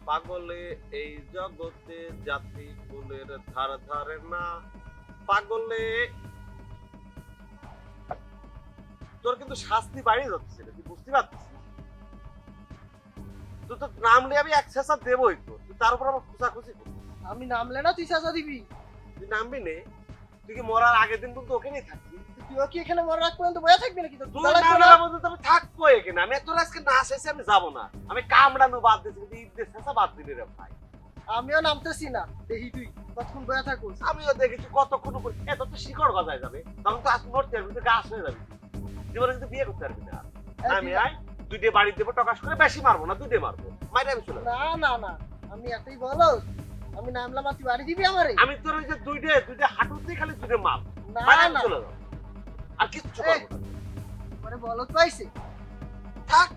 পাগলে এই জগতে জাতি ফুলের ধার ধারে না পাগলে তোর কিন্তু শাস্তি বাড়িয়ে যাচ্ছে তুই বুঝতে পারছিস তুই তো নামলে আমি এক ছেঁচা দেবই তো তুই তার উপর আমার খুঁচাখুচি করছিস আমি নামলে না তুই চেঁচা দিবি তুই নামবি নে তুই কি মরার আগের দিন কিন্তু ওখানেই থাকবি তুইও কি এখানে মরার আগ পর্যন্ত বসে থাকবি নাকি তোর তুই নামলে পর্যন্ত আমি থাকবো এখানে আমি তোর আজকে না শেষে আমি যাবো না আমি কামড়ানো বাদ দিয়েছি কিন্তু ঈদ দিয়ে শেষা বাদ দিলি রে ভাই আমিও নামতেছি না দেখি তুই কতক্ষণ বসে থাকুস আমিও দেখেছি কতক্ষণ উপর এত তো শিকড় গজায় যাবে তখন তো আজকে মরতে পারবি তো গাছ হয়ে যাবে জীবনে কিন্তু বিয়ে করতে পারবি না আমি আই দুইটে বাড়ি দেবো টকাশ করে বেশি মারবো না দুইটে মারবো মাইরে আমি চলে না না না আমি এতই বলো আমি নামলাম আর তুই বাড়ি দিবি আমারে আমি তোর ওই যে দুইটে হাঁটুতে খালি দুইটে মার না মাইরে আমি না চলে যাবো আর কিচ্ছু করবো না পরে বলত পাইছে থাক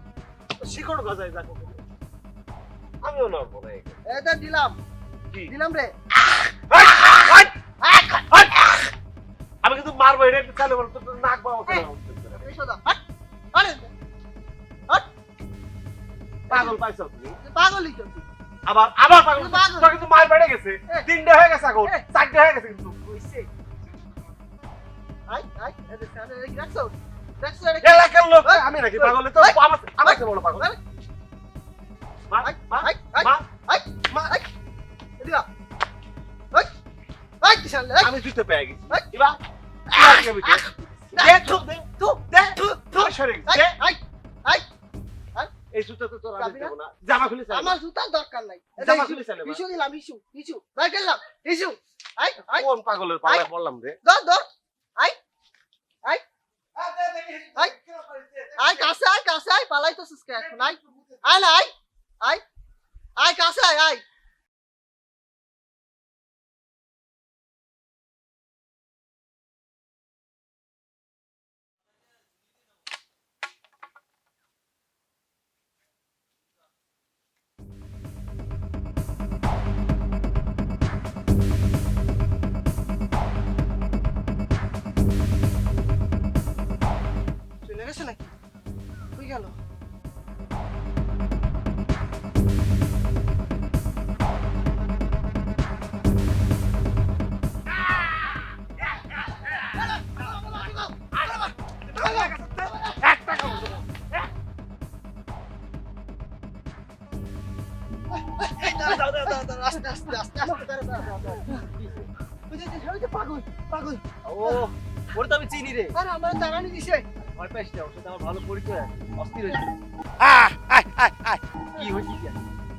শিকড় গজায় যাক আমিও নড়বো না এটা দিলাম কি দিলাম রে আমি কিন্তু মারবো এটা একটু চালু বলো তোর নাক বাবা আরে পাগল পাইছো তুমি পাগলই তো তুই আবার পাগল পাগল। তোর কিন্তু মার বেড়ে গেছে তিনটে হয়ে গেছে এখন চারটে হয়ে গেছে কিন্তু কইছে আই আই এটা সামনে রেখে রাখছো রাখছো এলাকার লোক আমি নাকি পাগলে তো আমার কে বলো পাগল মার মার মার মার এদিকে ওই ওই কি সামনে আমি জুতো পেয়ে গেছি ওই এবার আর কে বিতে দে তো সরে গেছে আই আই এই জুতো তো তোর আমি দেব না জামা খুলে চাই আমার জুতার দরকার নাই জামা খুলে চাইলে ইস্যু দিলাম ইস্যু বাই করলাম ইস্যু আই আই কোন পাগলের পালা বললাম রে দর the work I I I I কাছে আই পালাই তো সুস্কে এখন আই আই না আই কাছে আই চলে গেছে নাকি কই গেল পাগল ও ওর তো আমি চিনি রে আরে আমার জানানি দিছে ভয় পাইস না ওর সাথে আমার ভালো পরিচয় আছে অস্থির হয়েছিল কি হয়েছে কি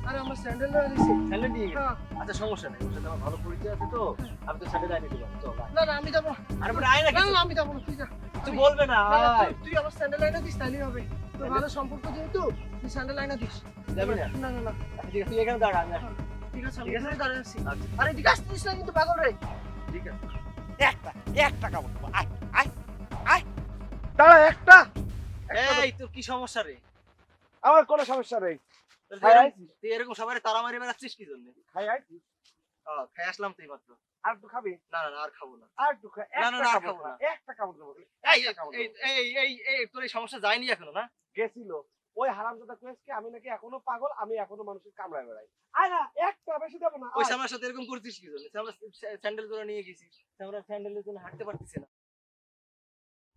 আরে আমার স্যান্ডেল ধরে দিছে স্যান্ডেল নিয়ে গেছে হ্যাঁ। আচ্ছা সমস্যা নেই ওর সাথে আমার ভালো পরিচয় আছে তো আমি তো স্যান্ডেল আইনে দেবো চল আয়। না আমি যাবো আরে বড় আয় না না কিছু আমি যাবো না তুই যা কিছু বলবে না না, আয় তুই আমার স্যান্ডেল লাইনে দিস তাহলেই হবে তোর ভালো সম্পর্ক যেহেতু তুই স্যান্ডেল লাইনে দিস যাবি না না না না আচ্ছা, ঠিক আছে তুই এখানে দাঁড়া আমি আসছি। ঠিক আছে আমি ঠিক আছে? এখানে দাঁড়িয়ে আছি আচ্ছা আরে ঠিক আছে তুই না কিন্তু পাগল রে ঠিক আছে একটা কামড় দেবো আয় দাঁড়া একটা এই তোর কি সমস্যা রে আমার কোনো সমস্যা নেই তুই খাই এরকম- আইছি তুই এরকম সবাই তারা মারি বেড়াচ্ছিস কি জন্য খাই আইছি খাই আসলাম তো এই মাত্র আর একটু খাবি না না না আর খাবো না আর একটু খা না, না, না, আর একটা খাবো কামড় না। দেবো, একটা কামড় দেবো এই একটা কামড় এই দেবো। এই এই এই তোর এই সমস্যা যায়নি এখনো না গেছিল ওই হারামজাদা কুয়েসকে আমি নাকি এখনো পাগল আমি এখনো মানুষের কামড়ায় বেড়াই আয় না একটা বেশি দেবো না ওই আয়। আমার সাথে এরকম করছিস কি জন্য আমরা স্যান্ডেল জোড়া নিয়ে গেছি আমরা স্যান্ডেলের জন্য হাঁটতে পারতেছি না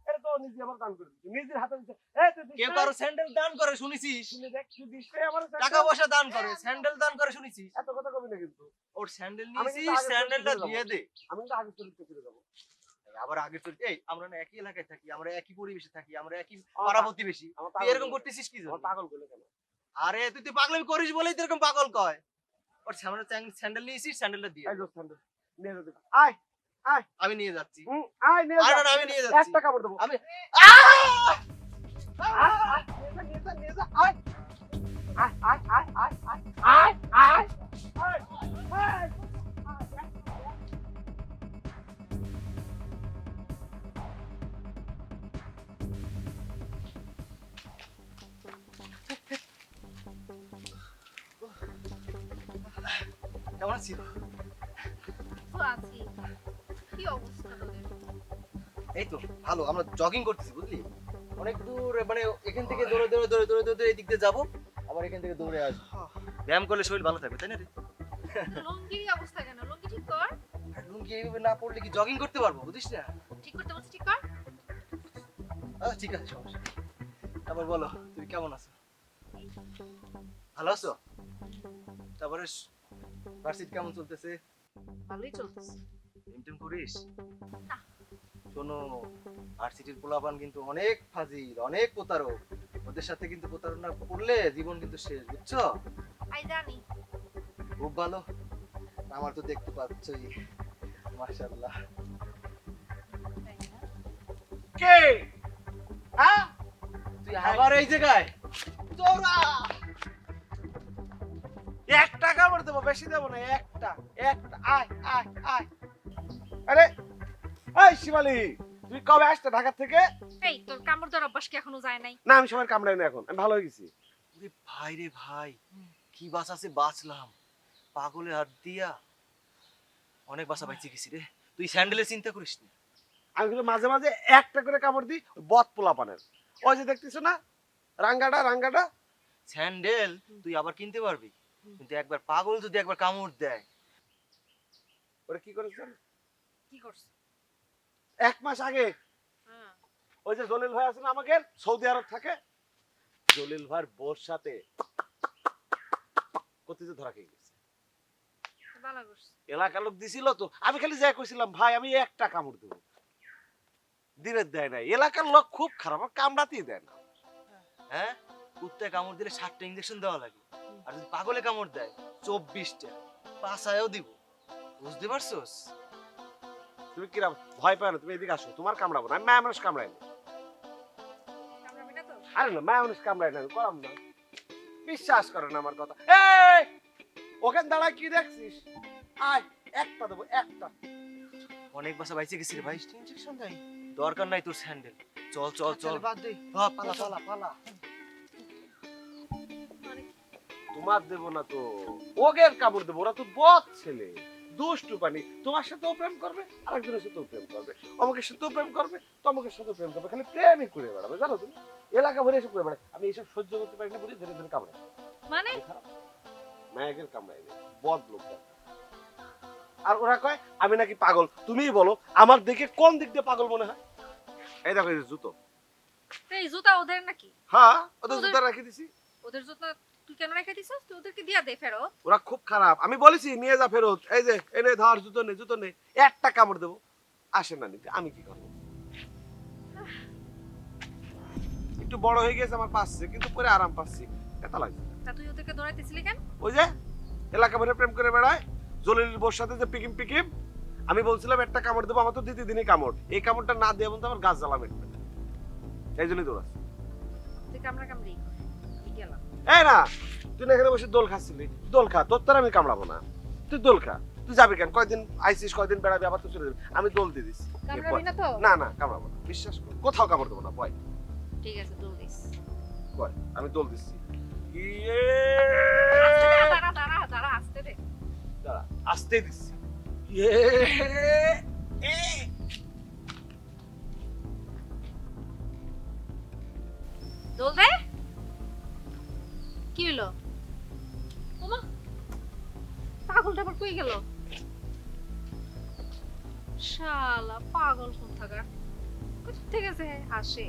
এটা তো নিজে আমার দান করে দিচ্ছি নিজের হাতে দিচ্ছে এই তুই দিস কেউ না? কারো স্যান্ডেল দান করে শুনেছিস শুনে দেখ তুই দিস না আমার টাকা পয়সা দান করে স্যান্ডেল দান করে শুনেছিস এত কথা কবি না কিন্তু ওর স্যান্ডেল আমি কিন্তু নিয়েছিস আগে স্যান্ডেলটা চলে দিয়ে দে আমি তো আগে চরিত্র ফিরে যাবো আবার আগে চল এই আমরা না একই এলাকায় থাকি আমরা একই পরিবেশে থাকি আমরা একই পাড়া প্রতিবেশী আমার তুই এরকম করতেছিস কি আমার জন্য পাগল বলে কেন আরে তুই পাগলামি করিস বলেই তো এরকম পাগল কয় ওর সামনে স্যান্ডেল নিয়েছিস স্যান্ডেলটা দিয়ে এই দোস্ত নিয়ে যেতে আয় আমি নিয়ে যাচ্ছি আয় নিয়ে আরে যা না, আমি নিয়ে যাচ্ছি। একটা কামড় দেবো আমি আয়, আয়, নিয়ে যা, নিয়ে যা, আয় আয় আয় আয় আয় আয় আয় আয় আয় কেমন আছিস? তো আছি। কি অবস্থা তোদের? এই তো ভালো, আমরা জগিং করতেছি বুঝলি, অনেক দূর, মানে এখান থেকে দৌড়ে দৌড়ে দৌড়ে দৌড়ে দৌড়ে এই দিক দিয়ে যাবো, আবার এখান থেকে দৌড়ে আসবো। ব্যায়াম করলে শরীর ভালো থাকবে, তাই না রে? লুঙ্গির অবস্থা কেন? লুঙ্গি ঠিক কর। আর লুঙ্গি এইভাবে না পড়লে কি জগিং করতে পারবো, বুঝিস না? ঠিক করতে বলছি, ঠিক কর। ঠিক আছে, সমস্যা নেই। তারপর বলো, তুমি কেমন আছো? ভালো আছো? তারপরে ভার্সিটি কেমন চলতেছে? ভালোই চলতেছে। মেনটেন করিস? না। শোনো, ভার্সিটির পোলাপান কিন্তু অনেক ফাজিল, অনেক প্রতারক। ওদের সাথে কিন্তু প্রতারণা করলে জীবন কিন্তু শেষ, বুঝছো? আই জানি। খুব ভালো। আমার তো দেখতে পাচ্ছই, মাশাআল্লাহ। তাই না? কে হ্যাঁ তুই আবার এই জায়গায়? তোরা একটা কামড় দেবো, বেশি দেবো না, একটা একটা আয় আয় আয়। আরে এই শিবালি, তুই কবে আসতে ঢাকা থেকে? এই তোর কামড় দেওয়ার অভ্যাস কি এখনো যায় নাই? না আমি সবার কামড়াই না, এখন আমি ভালো হয়ে গেছি। ওরে ভাই রে ভাই, কি বাঁচাছে বাঁচলাম, পাগলে হাত দিয়া অনেক বাঁচা বাইচে গেছি রে। তুই স্যান্ডেলের চিন্তা করিস না। আমি কিন্তু মাঝে মাঝে একটা করে কামড় দিই, ওই বদ পোলাপানের। ওই যে দেখতেছো না রাঙ্গাটা রাঙ্গাটা। স্যান্ডেল তুই আবার কিনতে পারবি, কিন্তু একবার পাগল যদি একবার কামড় দেয়। ওরা কি করেছেন কি করছ? 1 মাস আগে হ্যাঁ। ওই যে জলিল ভাই আছে না আমাকে, সৌদি আরব থাকে, জলিল ভাইয়ের বোর সাথে কতিতে ধরা খেয়ে গেছে। ভালো করছ। এলাকার লোক দিছিল তো, আমি খালি যাই কইছিলাম ভাই আমি একটা কামড় দেবো, দিনের দেয় নাই। এলাকার লোক খুব খারাপ, আর কামড়াতেই দেয় না। হ্যাঁ, কুত্তায় কামড় দিলে 7টা ইঞ্জেকশন দেওয়া লাগে, আর যদি পাগলে কামড় দেয় 24টা, পাছায়ও দিব। বুঝতে পারছস? তুমি কিরাম ভয় পাও না, তুমি এদিকে আসো, তোমার কামড়াবো না, আমি মায়া মানুষ কামড়াই না। কামড়াবি না তো? আরে না, মায়া মানুষ কামড়াই না, আমি করাম না। বিশ্বাস করে না আমার কথা। এই ওখানে দাঁড়ায় কি দেখছিস? আয় একটা দেবো, একটা। অনেক বাসা বাইচে গেছি রে ভাই। ইঞ্জেকশন দেয় দরকার নাই তোর স্যান্ডেল। চল চল চল, বাদ দে। পালা পালা পালা। তোমার দেবো না তো, ওগের কামড় দেবো। ওরা তো বদ ছেলে, দুষ্টু পানি। তোমার সাথেও প্রেম করবে, আরেকজনের সাথেও প্রেম করবে, অমুকের সাথেও প্রেম করবে, তমুকের সাথেও প্রেম করবে, খালি প্রেমই করে বেড়াবে। জানো তুমি, এলাকা ভরে এসব করে বেড়ায়। আমি এইসব সহ্য করতে পারি না বলে ধীরে ধীরে কামড়াই। মানে মায়ের কামড়াই নেই, বদ লোক। আর ওরা কয় আমি নাকি পাগল। তুমিই বলো আমার দেখে কোন দিক দিয়ে পাগল মনে হয়? এই দেখো এই যে জুতো। এই জুতা ওদের নাকি? হ্যাঁ, ওদের ওদের- জুতা রেখে দিছি। ওদের জুতা তুই কেন রেখে দিছিস? তুই ওদেরকে দিয়া দে ফেরত। ওরা খুব খারাপ, আমি বলেছি নিয়ে যা ফেরত। এই যে এনে ধর, জুতো নে, জুতো নে। একটা কামড় দেবো, আসে না নিতে, আমি কি করবো? একটু বড় হয়ে গেছে আমার, পাচ্ছে, কিন্তু পরে আরাম পাচ্ছি। এটা লাগছে। তা তুই ওদেরকে দৌড়াইতেছিলি কেন? ওই যে এলাকা ভরে প্রেম করে বেড়ায়, জলিল বোর সাথে যে পিকিম পিকিম। আমি বলছিলাম একটা কামড় দেবো, আমার তো দ্বিতীয় দিনই কামড়। এই কামড়টা না দিয়ে বলতে আমার গাছ জ্বালা মেটবে, এই জন্যই দৌড়াচ্ছে। তুই কামড়া কামড়ি গেলাম। এই না, তুই না এখানে বসে দোল খাচ্ছিলি, দোল খা, তোর তার আমি কামড়াবো না। তুই দোল খা, তুই যাবি কেন? কয়দিন আইসিস, কয়দিন বেড়াবি, আবার তো চলে যাবি। আমি দোল দিয়ে দিচ্ছি। কামড়াবি না তো? না না, কামড়াবো না, বিশ্বাস কর, কোথাও কামড় দেবো না। বয় ঠিক আছে, দৌড় দিস। বয়, আমি দোল দিচ্ছি। আস্তে দে, দাঁড়া দাঁড়া দাঁড়া, আস্তে দে। দাঁড়া, আসতে দিচ্ছি। দৌড় দে। কি হলো? ওমা, পাগলটা আবার কই গেল? শালা পাগল কোন থাকা, কোথা থেকে যে আসে?